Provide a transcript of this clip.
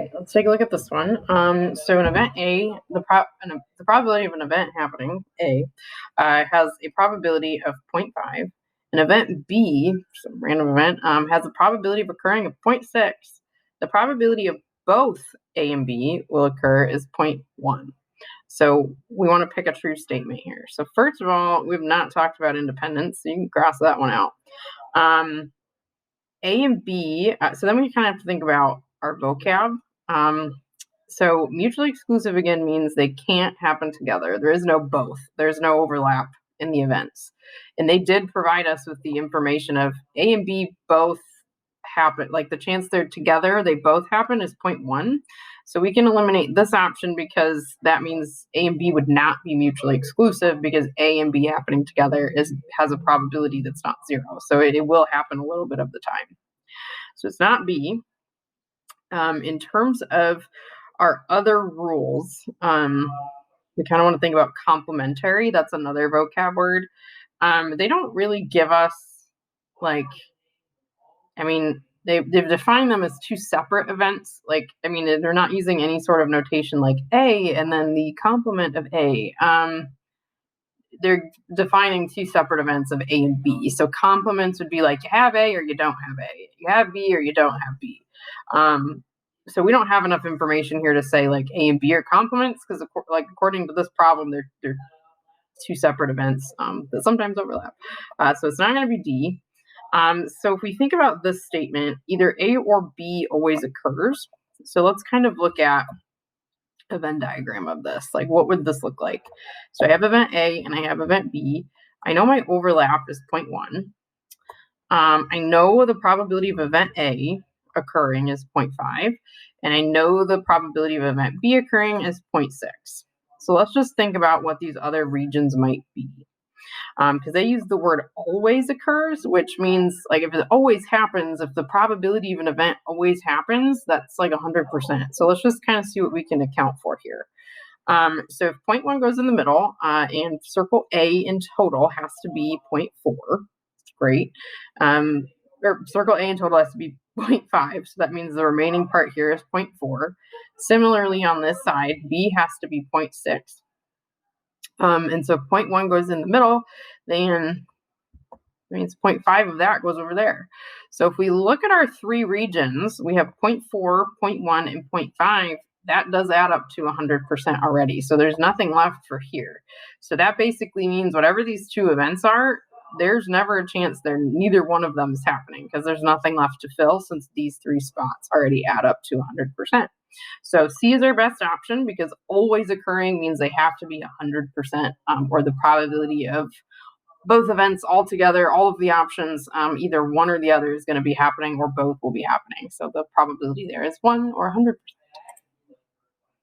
right, let's take a look at this one. So an event A, the probability of an event happening, A, has a probability of 0.5. An event B, some random event, has a probability of occurring of 0.6. The probability of both A and B will occur is 0.1. So we want to pick a true statement here. So first of all, we've not talked about independence, so you can cross that one out. A and B, so then we kind of have to think about our vocab. So mutually exclusive again means they can't happen together. There is no both. There's no overlap in the events. And they did provide us with the information of A and B both happen, like the chance they're together, they both happen is 0.1. So we can eliminate this option because that means A and B would not be mutually exclusive because A and B happening together has a probability that's not 0. So it will happen a little bit of the time. So it's not B. In terms of our other rules, we kind of want to think about complementary. That's another vocab word. They don't really give us they've defined them as two separate events. They're not using any sort of notation like A and then the complement of A. They're defining two separate events of A and B. So complements would be like you have A or you don't have A. You have B or you don't have B. So we don't have enough information here to say like A and B are complements because according to this problem, they're two separate events that sometimes overlap. So it's not going to be D. So if we think about this statement, either A or B always occurs. So let's kind of look at a Venn diagram of this. Like, what would this look like? So I have event A and I have event B. I know my overlap is 0.1. I know the probability of event A occurring is 0.5. And I know the probability of event B occurring is 0.6. So let's just think about what these other regions might be. Because they use the word always occurs, which means like if it always happens, if the probability of an event always happens, that's like 100%. So let's just kind of see what we can account for here. So if 0.1 goes in the middle and circle A in total has to be 0.4, that's great. Or circle A in total has to be 0.5, so that means the remaining part here is 0.4. Similarly on this side, B has to be 0.6. And so if 0.1 goes in the middle, then means 0.5 of that goes over there. So if we look at our three regions, we have 0.4, 0.1, and 0.5. That does add up to 100% already. So there's nothing left for here. So that basically means whatever these two events are, there's never a chance neither one of them is happening because there's nothing left to fill since these three spots already add up to 100%. So C is our best option because always occurring means they have to be 100%, or the probability of both events all together, all of the options, either one or the other is going to be happening or both will be happening. So the probability there is 1 or 100%.